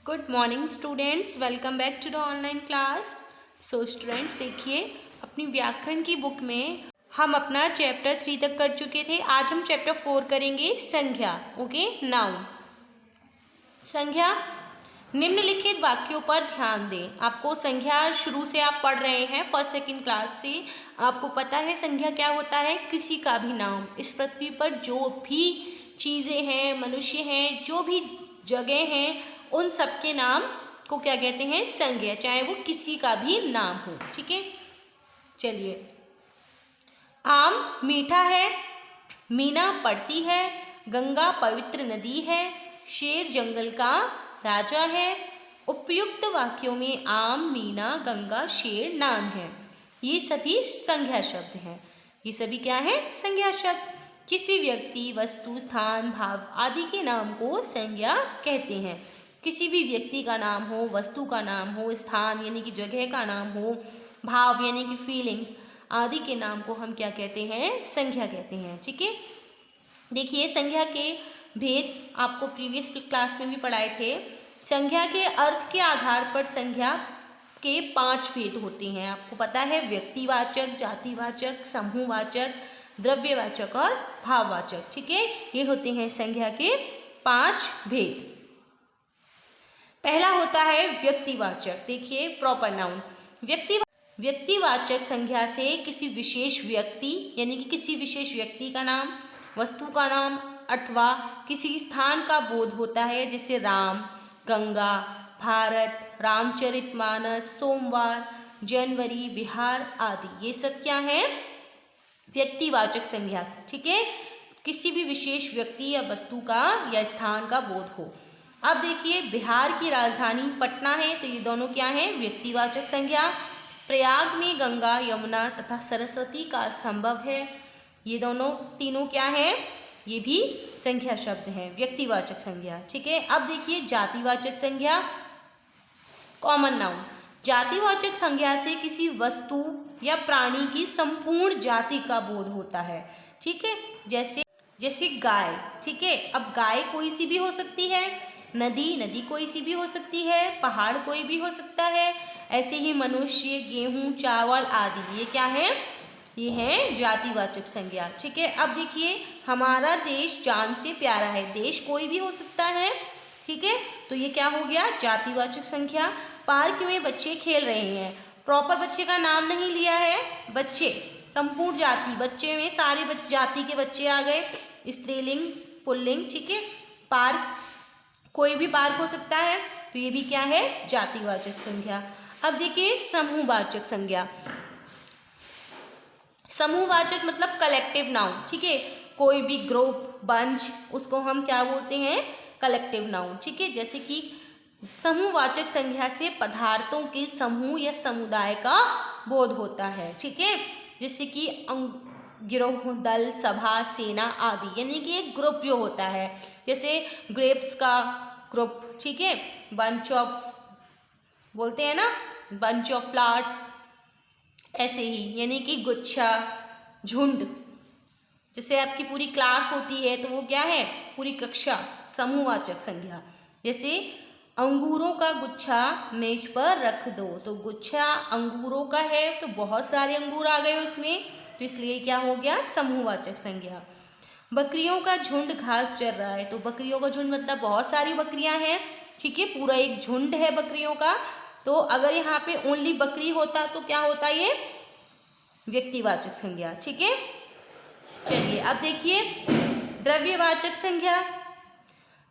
Good morning students, welcome back to the online class. So students देखिए, अपनी व्याकरण की बुक में हम अपना चैप्टर 3 तक कर चुके थे। आज हम चैप्टर 4 करेंगे, संज्ञा। Okay, noun. संज्ञा, निम्नलिखित वाक्यों पर ध्यान दें। आपको संज्ञा शुरू से आप पढ़ रहे हैं, फर्स्ट सेकंड क्लास से। आपको पता है संज्ञा क्या होता है? किसी का भी नाम। इस पृथ्वी पर जो भी चीज़ें हैं, मनुष्य हैं, जो भी जगह हैं, उन सब के नाम को क्या कहते हैं? संज्ञा, चाहे वो किसी का भी नाम हो। ठीक है, चलिए। आम मीठा है, मीना पड़ती है, गंगा पवित्र नदी है, शेर जंगल का राजा है। उपयुक्त वाक्यों में आम, मीना, गंगा, शेर नाम है। ये सभी संज्ञा शब्द हैं। ये सभी क्या है? संज्ञा शब्द। किसी व्यक्ति, वस्तु, स्थान, भाव आदि के नाम को संज्ञा कहते हैं। किसी भी व्यक्ति का नाम हो, वस्तु का नाम हो, स्थान यानी कि जगह का नाम हो, भाव यानी कि फीलिंग आदि के नाम को हम क्या कहते हैं? संज्ञा कहते हैं। ठीक है, देखिए संज्ञा के भेद आपको प्रीवियस क्लास में भी पढ़ाए थे। संज्ञा के अर्थ के आधार पर संज्ञा के 5 भेद होते हैं। आपको पता है, व्यक्तिवाचक, जातिवाचक, समूहवाचक, द्रव्यवाचक और भाववाचक। ठीक है, ये होते हैं संज्ञा के 5 भेद। पहला होता है व्यक्तिवाचक। देखिए, प्रॉपर नाउन। व्यक्तिवाचक संज्ञा से किसी विशेष व्यक्ति यानी कि किसी विशेष व्यक्ति का नाम, वस्तु का नाम अथवा किसी स्थान का बोध होता है, जैसे राम, गंगा, भारत, रामचरितमानस, सोमवार, जनवरी, बिहार आदि। ये सब क्या है? व्यक्तिवाचक संज्ञा। ठीक है, किसी भी विशेष व्यक्ति या वस्तु का या स्थान का बोध हो। अब देखिए, बिहार की राजधानी पटना है, तो ये दोनों क्या है? व्यक्तिवाचक संज्ञा। प्रयाग में गंगा, यमुना तथा सरस्वती का संभव है। ये दोनों तीनों क्या है? ये भी संज्ञा शब्द हैं, व्यक्तिवाचक संज्ञा। ठीक है, अब देखिए जातिवाचक संज्ञा, कॉमन नाउन। जातिवाचक संज्ञा से किसी वस्तु या प्राणी की संपूर्ण जाति का बोध होता है। ठीक है, जैसे गाय। ठीक है, अब गाय कोई सी भी हो सकती है, नदी कोई सी भी हो सकती है, पहाड़ कोई भी हो सकता है। ऐसे ही मनुष्य, गेहूं, चावल आदि, ये क्या है? ये है जातिवाचक संज्ञा। ठीक है, अब देखिए, हमारा देश जान से प्यारा है। देश कोई भी हो सकता है। ठीक है, तो ये क्या हो गया? जातिवाचक संज्ञा। पार्क में बच्चे खेल रहे हैं, प्रॉपर बच्चे का नाम नहीं लिया है, बच्चे, संपूर्ण जाति, बच्चे में सारे जाति के बच्चे आ गए, स्त्रीलिंग, पुल्लिंग। ठीक है, पार्क कोई भी पार्क हो सकता है, तो ये भी क्या है? जातिवाचक संज्ञा। अब देखिए समूहवाचक संज्ञा। समूहवाचक मतलब कलेक्टिव नाउन। ठीक है, कोई भी ग्रुप, बंच, उसको हम क्या बोलते हैं? Collective noun. ठीक है, जैसे कि समूहवाचक संज्ञा से पदार्थों के समूह या समुदाय का बोध होता है। ठीक है, जैसे कि गिरोह, दल, सभा, सेना आदि, यानी कि एक ग्रुप जो होता है, जैसे ग्रेप्स का ग्रुप। ठीक है, बंच ऑफ बोलते हैं ना, बंच ऑफ फ्लावर्स, ऐसे ही यानी कि गुच्छा, झुंड। जैसे आपकी पूरी क्लास होती है, तो वो क्या है? पूरी कक्षा, समूहवाचक संज्ञा। जैसे अंगूरों का गुच्छा मेज पर रख दो, तो गुच्छा अंगूरों का है, तो बहुत सारे अंगूर आ गए उसमें, तो इसलिए क्या हो गया? समूहवाचक संज्ञा। बकरियों का झुंड घास चर रहा है, तो बकरियों का झुंड मतलब बहुत सारी बकरियां हैं। ठीक है, पूरा एक झुंड है बकरियों का। तो अगर यहाँ पे ओनली बकरी होता तो क्या होता? ये व्यक्तिवाचक संज्ञा। ठीक है, चलिए अब देखिए द्रव्यवाचक संज्ञा।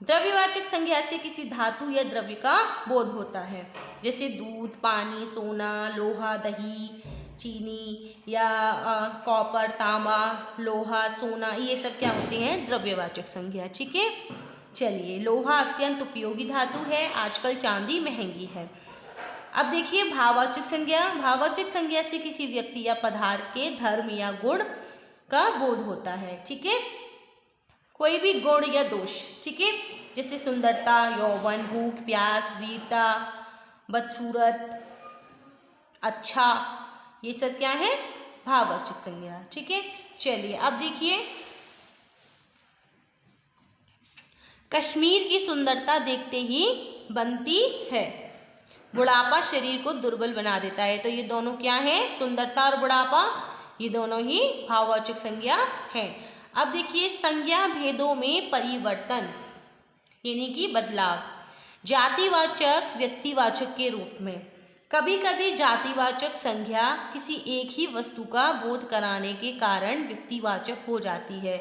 द्रव्यवाचक संज्ञा से किसी धातु या द्रव्य का बोध होता है, जैसे दूध, पानी, सोना, लोहा, दही, चीनी या कॉपर, तांबा, लोहा, सोना, ये सब क्या होते हैं? द्रव्यवाचक संज्ञा। ठीक है, चलिए लोहा अत्यंत उपयोगी धातु है, आजकल चांदी महंगी है। अब देखिए भाववाचक संज्ञा। भाववाचक संज्ञा से किसी व्यक्ति या पदार्थ के धर्म या गुण का बोध होता है। ठीक है, कोई भी गुण या दोष। ठीक है, जैसे सुंदरता, यौवन, भूख, प्यास, वीरता, बदसूरत, अच्छा, ये सब क्या है? भाववाचक संज्ञा। ठीक है, चलिए अब देखिए, कश्मीर की सुंदरता देखते ही बनती है। बुढ़ापा शरीर को दुर्बल बना देता है। तो ये दोनों क्या है, सुंदरता और बुढ़ापा, ये दोनों ही भाववाचक संज्ञा है। अब देखिए संज्ञा भेदों में परिवर्तन यानी कि बदलाव। जातिवाचक व्यक्तिवाचक के रूप में कभी कभी जातिवाचक संज्ञा किसी एक ही वस्तु का बोध कराने के कारण व्यक्तिवाचक हो जाती है।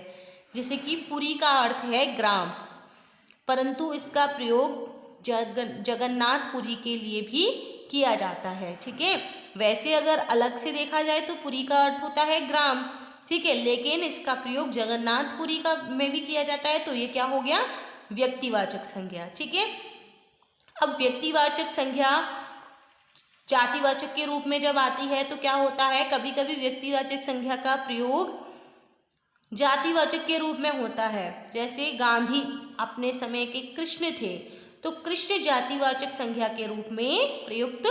जैसे कि पुरी का अर्थ है ग्राम, परंतु इसका प्रयोग जगन्नाथपुरी के लिए भी किया जाता है। ठीक है, वैसे अगर अलग से देखा जाए तो पुरी का अर्थ होता है ग्राम, ठीक है, लेकिन इसका प्रयोग जगन्नाथपुरी का में भी किया जाता है, तो ये क्या हो गया, व्यक्तिवाचक संज्ञा। ठीक है, अब व्यक्तिवाचक संज्ञा जातिवाचक के रूप में जब आती है तो क्या होता है, कभी कभी व्यक्तिवाचक संज्ञा का प्रयोग जातिवाचक के रूप में होता है। जैसे गांधी अपने समय के कृष्ण थे, तो कृष्ण जातिवाचक संज्ञा के रूप में प्रयुक्त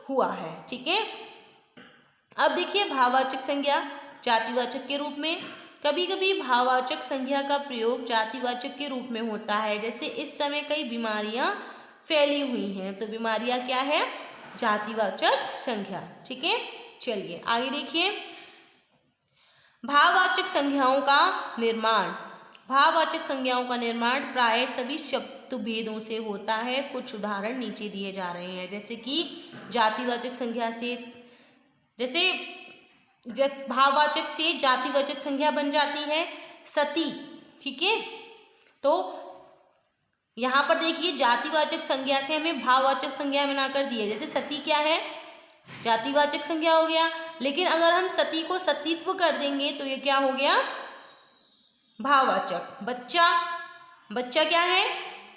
हुआ है। ठीक है, अब देखिए भाववाचक संज्ञा जातिवाचक के रूप में कभी कभी भाववाचक संज्ञा का प्रयोग जातिवाचक के रूप में होता है। जैसे इस समय कई बीमारियां फैली हुई हैं, तो बीमारियां क्या है, जातिवाचक संज्ञा। ठीक है, चलिए आगे देखिए भाववाचक संज्ञाओं का निर्माण। भाववाचक संज्ञाओं का निर्माण प्राय सभी शब्द भेदों से होता है। कुछ उदाहरण नीचे दिए जा रहे हैं। जैसे कि जातिवाचक संज्ञा से, जैसे भाववाचक से जातिवाचक संज्ञा बन जाती है सती। ठीक है, तो यहाँ पर देखिए जातिवाचक संज्ञा से हमें भाववाचक संज्ञा बनाकर दी है। जैसे सती क्या है, जातिवाचक संज्ञा हो गया, लेकिन अगर हम सती को सतीत्व कर देंगे तो ये क्या हो गया, भाववाचक। बच्चा, बच्चा क्या है,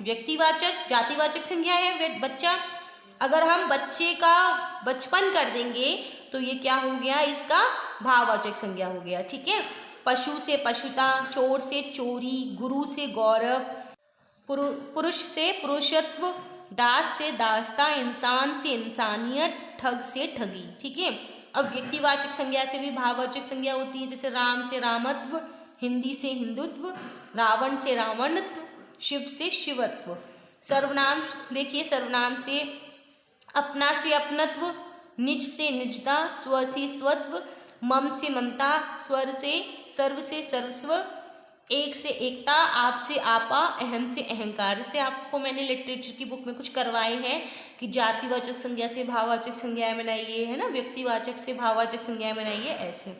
व्यक्तिवाचक, जातिवाचक संज्ञा है बच्चा। अगर हम बच्चे का बचपन कर देंगे तो ये क्या हो गया, इसका भाववाचक संज्ञा हो गया। ठीक है, पशु से पशुता, चोर से चोरी, गुरु से गौरव, पुरुष से पुरुषत्व, दास से दासता, इंसान से इंसानियत, ठग से ठगी। ठीक है, अब व्यक्तिवाचक संज्ञा से भी भाववाचक संज्ञा होती है। जैसे राम से रामत्व, हिंदी से हिंदुत्व, रावण से रावणत्व, शिव से शिवत्व। सर्वनाम देखिए, सर्वनाम से अपना से अपनत्व, निज से निजता, स्व से स्वत्व, मम से ममता, स्वर से सर्व से सर्वस्व, एक से एकता, आप से आपा, अहम से अहंकार। से आपको मैंने लिटरेचर की बुक में कुछ करवाए हैं कि जातिवाचक संज्ञा से भाववाचक संज्ञाएं बनाइए, है ना, व्यक्तिवाचक से भाववाचक संज्ञाएं बनाइए, ऐसे।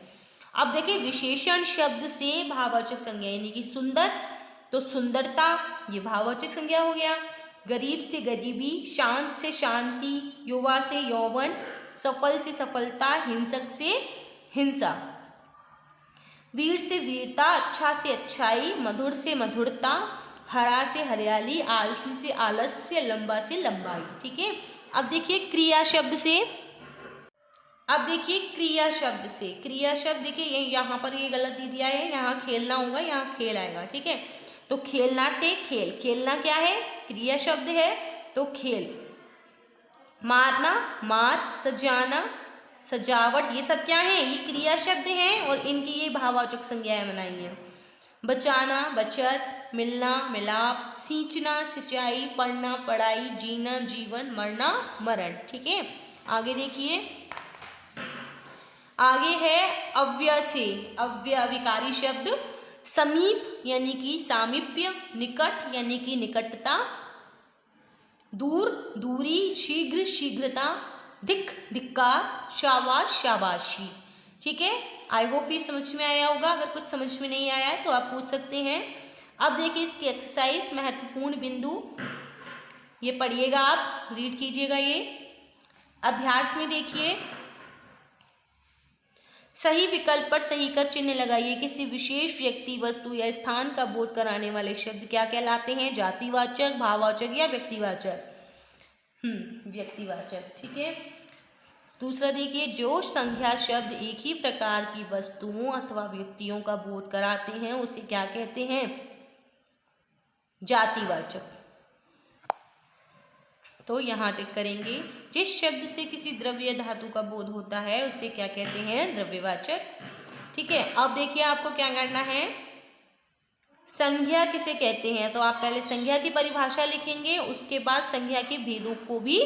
अब देखिए विशेषण शब्द से भाववाचक संज्ञा यानी कि सुंदर, तो सुंदरता ये भाववाचक संज्ञा हो गया। गरीब से गरीबी, शांत से शांति, युवा से यौवन, सफल से सफलता, हिंसक से हिंसा, वीर से वीरता, अच्छा से अच्छाई, मधुर से मधुरता, हरा से हरियाली, आलसी से आलस्य, लंबा से लंबाई। ठीक है, अब देखिए क्रिया शब्द से, अब देखिए क्रिया शब्द से, क्रिया शब्द देखिए यहाँ पर ये गलत दे दिया है, यहाँ खेलना होगा, यहाँ खेल आएगा। ठीक है, तो खेलना से खेल, खेलना क्या है, क्रिया शब्द है, तो खेल। मारना, मार, सजाना, सजावट, ये सब क्या है, ये क्रिया शब्द हैं और इनकी ये भाववाचक संज्ञाएं बनाई हैं। बचाना, बचत, मिलना, मिलाप, सींचना, सिंचाई, पढ़ना, पढ़ाई, जीना, जीवन, मरना, मरण। ठीक है, आगे देखिए, आगे है अव्यय से, अव्यय विकारी शब्द, समीप यानी कि सामीप्य, निकट यानी कि निकटता, दूर दूरी, शीघ्र शीघ्रता, धिक धिक्कार, शाबाश शाबाशी। ठीक है, आई होप ये समझ में आया होगा। अगर कुछ समझ में नहीं आया है तो आप पूछ सकते हैं। अब देखिए इसकी एक्सरसाइज, महत्वपूर्ण बिंदु, ये पढ़िएगा, आप रीड कीजिएगा। ये अभ्यास में देखिए, सही विकल्प पर सही का चिन्ह लगाइए। किसी विशेष व्यक्ति, वस्तु या स्थान का बोध कराने वाले शब्द क्या कहलाते हैं, जातिवाचक, भाववाचक या व्यक्तिवाचक। व्यक्तिवाचक। ठीक है, दूसरा देखिए, जो संज्ञा शब्द एक ही प्रकार की वस्तुओं अथवा व्यक्तियों का बोध कराते हैं उसे क्या कहते हैं, जातिवाचक। तो यहाँ टिक करेंगे। जिस शब्द से किसी द्रव्य धातु का बोध होता है उसे क्या कहते हैं, द्रव्यवाचक। ठीक है, अब देखिए आपको क्या करना है, संज्ञा किसे कहते हैं, तो आप पहले संज्ञा की परिभाषा लिखेंगे, उसके बाद संज्ञा के भेदों को भी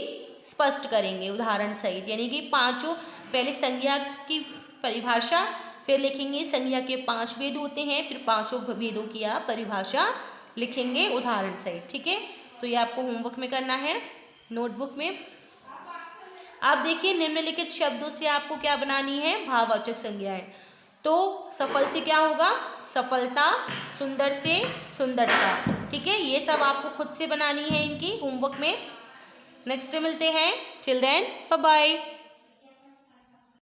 स्पष्ट करेंगे उदाहरण सहित। यानी कि पांचों, पहले संज्ञा की परिभाषा, फिर लिखेंगे संज्ञा के 5 भेद होते हैं, फिर पांचों भेदों की आप परिभाषा लिखेंगे उदाहरण सहित। ठीक है, तो ये आपको होमवर्क में करना है नोटबुक में। आप देखिए निम्नलिखित शब्दों से आपको क्या बनानी है, भाववाचक संज्ञाएं। तो सफल से क्या होगा, सफलता, सुंदर से सुंदरता। ठीक है, ये सब आपको खुद से बनानी है इनकी होमवर्क में। नेक्स्ट मिलते हैं, टिल देन बाय बाय।